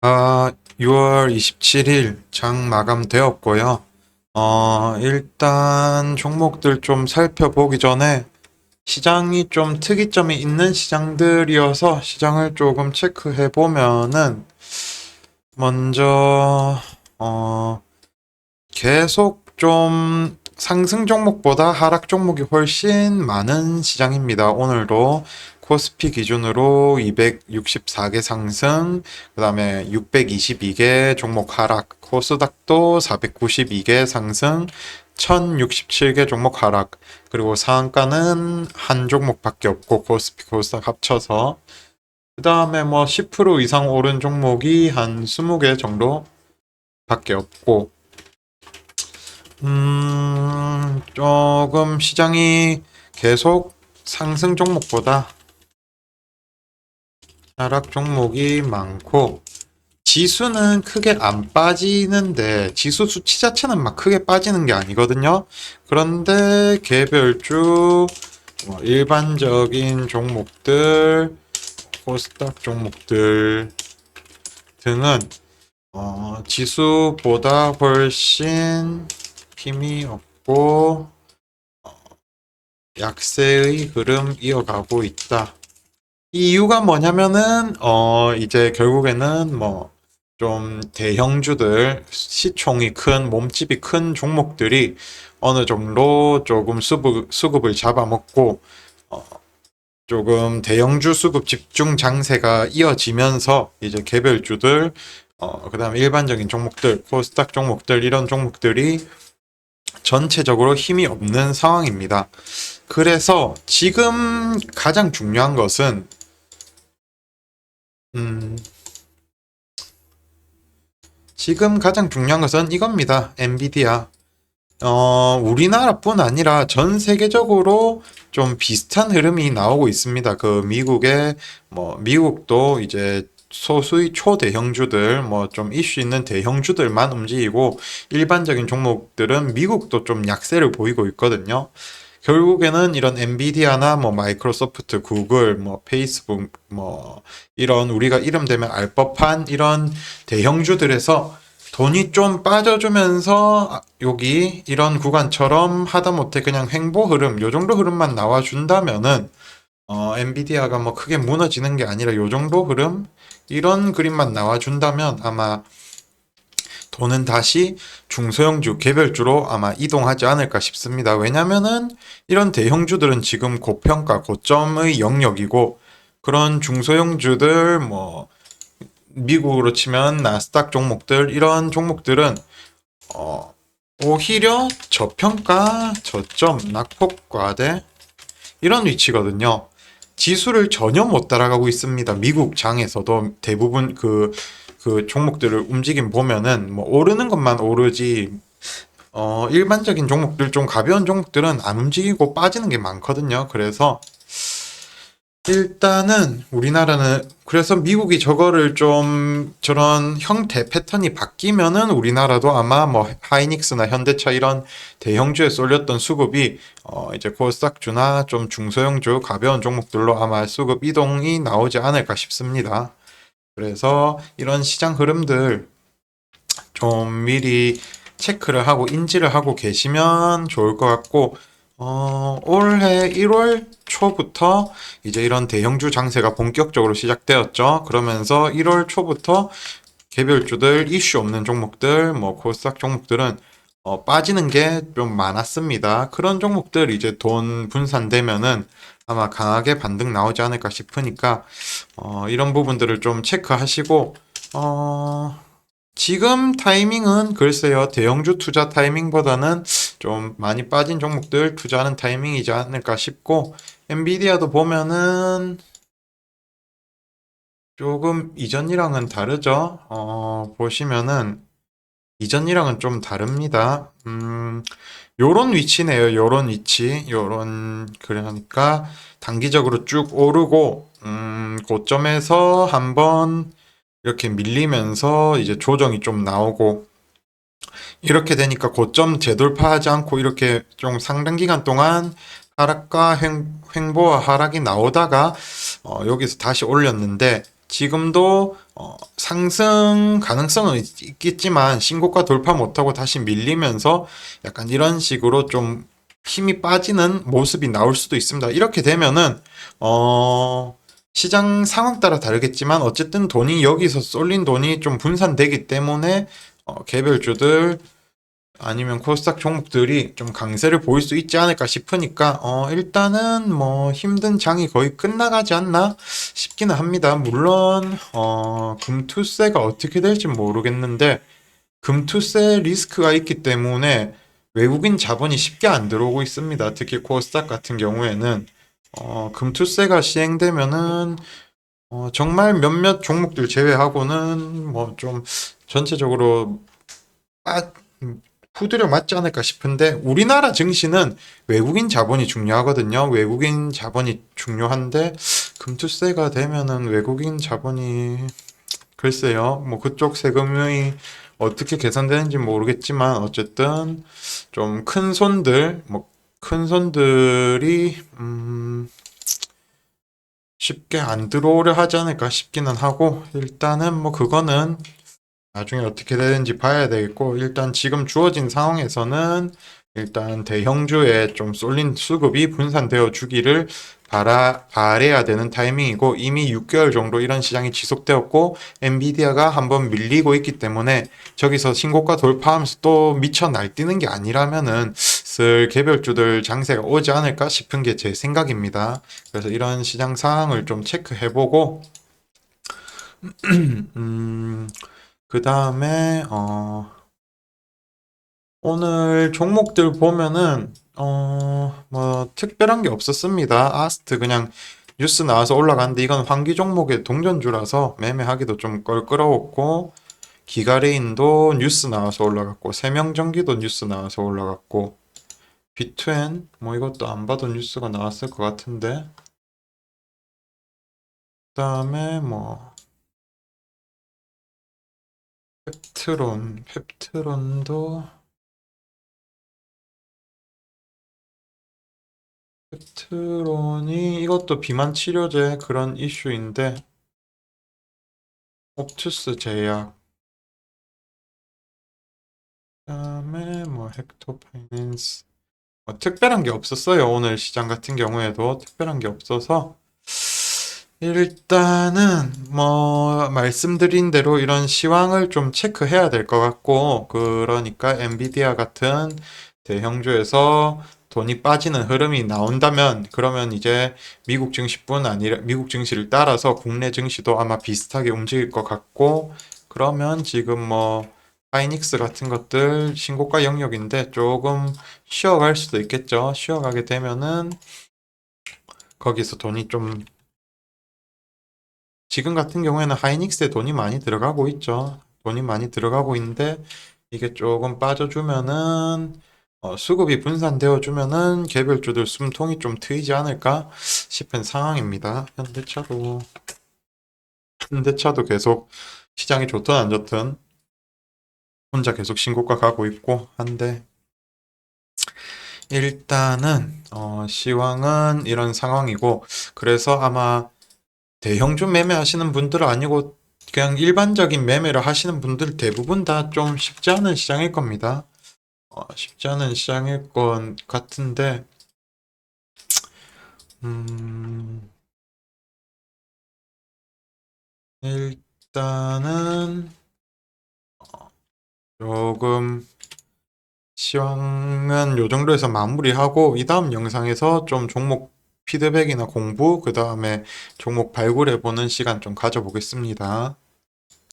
6월 27일 장 마감되었고요. 일단 종목들 좀 살펴보기 전에 시장이 좀 특이점이 있는 시장들이어서 시장을 조금 체크해 보면은 먼저 계속 좀 상승 종목보다 하락 종목이 훨씬 많은 시장입니다. 오늘도 코스피 기준으로 264개 상승, 그 다음에 622개 종목 하락, 코스닥도 492개 상승, 1067개 종목 하락, 그리고 상한가는 한 종목밖에 없고 코스피, 코스닥 합쳐서 그 다음에 뭐 10% 이상 오른 종목이 한 20개 정도 밖에 없고 조금 시장이 계속 상승 종목보다 하락 종목이 많고, 지수는 크게 안 빠지는데, 지수 수치 자체는 막 크게 빠지는 게 아니거든요. 그런데 개별주, 일반적인 종목들, 코스닥 종목들 등은 지수보다 훨씬 힘이 없고 약세의 흐름 이어가고 있다. 이 이유가 뭐냐면은 이제 결국에는 뭐 좀 대형주들 시총이 큰 몸집이 큰 종목들이 어느 정도 조금 수급을 잡아먹고 어, 조금 대형주 수급 집중 장세가 이어지면서 이제 개별주들 그다음에 일반적인 종목들 코스닥 종목들 이런 종목들이 전체적으로 힘이 없는 상황입니다. 그래서 가장 중요한 것은 음, 지금 가장 중요한 것은 이겁니다. 엔비디아. 우리나라뿐 아니라 전 세계적으로 좀 비슷한 흐름이 나오고 있습니다. 미국도 이제 소수의 초대형주들, 뭐 좀 이슈 있는 대형주들만 움직이고 일반적인 종목들은 미국도 좀 약세를 보이고 있거든요. 결국에는 이런 엔비디아나 뭐 마이크로소프트, 구글, 뭐 페이스북, 뭐 이런 우리가 이름 대면 알 법한 이런 대형주들에서 돈이 좀 빠져주면서 여기 이런 구간처럼 하다못해 그냥 횡보 흐름, 요 정도 흐름만 나와준다면은 엔비디아가 뭐 크게 무너지는 게 아니라 요 정도 흐름, 이런 그림만 나와준다면 아마 돈은 다시 중소형주, 개별주로 아마 이동하지 않을까 싶습니다. 왜냐면은 이런 대형주들은 지금 고평가, 고점의 영역이고 그런 중소형주들 뭐 미국으로 치면 나스닥 종목들 이런 종목들은 어, 오히려 저평가, 저점, 낙폭과대 이런 위치거든요. 지수를 전혀 못 따라가고 있습니다. 미국 장에서도 대부분 그 종목들을 움직임 보면은 뭐 오르는 것만 오르지 일반적인 종목들 좀 가벼운 종목들은 안 움직이고 빠지는 게 많거든요. 그래서 일단은 우리나라는 그래서 미국이 저거를 좀 저런 형태 패턴이 바뀌면은 우리나라도 아마 뭐 하이닉스나 현대차 이런 대형주에 쏠렸던 수급이 이제 코스닥주나 좀 중소형주 가벼운 종목들로 아마 수급 이동이 나오지 않을까 싶습니다. 그래서 이런 시장 흐름들 좀 미리 체크를 하고 인지를 하고 계시면 좋을 것 같고, 올해 1월 초부터 이제 이런 대형주 장세가 본격적으로 시작되었죠. 그러면서 1월 초부터 개별주들, 이슈 없는 종목들, 뭐 코스닥 종목들은 빠지는 게 좀 많았습니다. 그런 종목들 이제 돈 분산되면은 아마 강하게 반등 나오지 않을까 싶으니까 이런 부분들을 좀 체크하시고 지금 타이밍은 글쎄요, 대형주 투자 타이밍보다는 좀 많이 빠진 종목들 투자하는 타이밍이지 않을까 싶고, 엔비디아도 보면은 조금 이전이랑은 다르죠? 보시면은 이전이랑은 좀 다릅니다. 요런 위치네요. 요런 위치. 그러니까 단기적으로 쭉 오르고, 고점에서 한번 이렇게 밀리면서 이제 조정이 좀 나오고, 이렇게 되니까 고점 재돌파하지 않고 이렇게 좀 상당 기간 동안 하락과 횡보와 하락이 나오다가 여기서 다시 올렸는데 지금도 상승 가능성은 있겠지만 신고가 돌파 못하고 다시 밀리면서 약간 이런 식으로 좀 힘이 빠지는 모습이 나올 수도 있습니다. 이렇게 되면은 시장 상황 따라 다르겠지만 어쨌든 돈이 여기서 쏠린 돈이 좀 분산되기 때문에 개별주들 아니면 코스닥 종목들이 좀 강세를 보일 수 있지 않을까 싶으니까 일단은 뭐 힘든 장이 거의 끝나가지 않나 싶기는 합니다. 물론 금투세가 어떻게 될지 모르겠는데 금투세 리스크가 있기 때문에 외국인 자본이 쉽게 안 들어오고 있습니다. 특히 코스닥 같은 경우에는 금투세가 시행되면은 정말 몇몇 종목들 제외하고는 뭐 좀 전체적으로 빠, 후드려 맞지 않을까 싶은데 우리나라 증시는 외국인 자본이 중요하거든요. 외국인 자본이 중요한데 금투세가 되면은 외국인 자본이 글쎄요. 뭐 그쪽 세금이 어떻게 계산되는지 모르겠지만 어쨌든 좀 큰 손들 뭐 큰 손들이 쉽게 안 들어오려 하지 않을까 싶기는 하고 일단은 뭐 그거는 나중에 어떻게 되는지 봐야 되겠고, 일단 지금 주어진 상황에서는 일단 대형주에 좀 쏠린 수급이 분산되어 주기를 바래야 되는 타이밍이고, 이미 6개월 정도 이런 시장이 지속되었고, 엔비디아가 한번 밀리고 있기 때문에 저기서 신고가 돌파하면서 또 미쳐 날뛰는 게 아니라면은 슬 개별주들 장세가 오지 않을까 싶은 게 제 생각입니다. 그래서 이런 시장 상황을 좀 체크해보고, 음, 그 다음에, 오늘 종목들 보면은, 뭐, 특별한 게 없었습니다. 아스트 그냥 뉴스 나와서 올라갔는데, 이건 환기 종목의 동전주라서 매매하기도 좀 껄끄러웠고, 기가레인도 뉴스 나와서 올라갔고, 세명전기도 뉴스 나와서 올라갔고, 비트엔, 뭐 이것도 안 봐도 뉴스가 나왔을 것 같은데, 그 다음에 뭐, 펩트론도, 펩트론이 이것도 비만 치료제 그런 이슈인데 옵투스 제약 그다음에 뭐 헥토 파이낸스 뭐 특별한 게 없었어요. 오늘 시장 같은 경우에도 특별한 게 없어서 일단은 뭐 말씀드린 대로 이런 시황을 좀 체크해야 될 것 같고 그러니까 엔비디아 같은 대형주에서 돈이 빠지는 흐름이 나온다면 그러면 이제 미국 증시뿐 아니라 미국 증시를 따라서 국내 증시도 아마 비슷하게 움직일 것 같고 그러면 지금 뭐 하이닉스 같은 것들 신고가 영역인데 조금 쉬어갈 수도 있겠죠. 쉬어가게 되면은 거기서 돈이 좀 지금 같은 경우에는 하이닉스에 돈이 많이 들어가고 있죠. 돈이 많이 들어가고 있는데 이게 조금 빠져주면은 수급이 분산되어 주면은 개별주들 숨통이 좀 트이지 않을까 싶은 상황입니다. 현대차도 계속 시장이 좋든 안 좋든 혼자 계속 신고가 가고 있고 한데 일단은 시황은 이런 상황이고 그래서 아마 대형주 매매하시는 분들은 아니고 그냥 일반적인 매매를 하시는 분들 대부분 다 좀 쉽지 않은 시장일 겁니다. 쉽지 않은 시장일 것 같은데, 음, 일단은 조금 시황은 요 정도에서 마무리하고, 이 다음 영상에서 좀 종목 피드백이나 공부, 그 다음에 종목 발굴해보는 시간 좀 가져보겠습니다.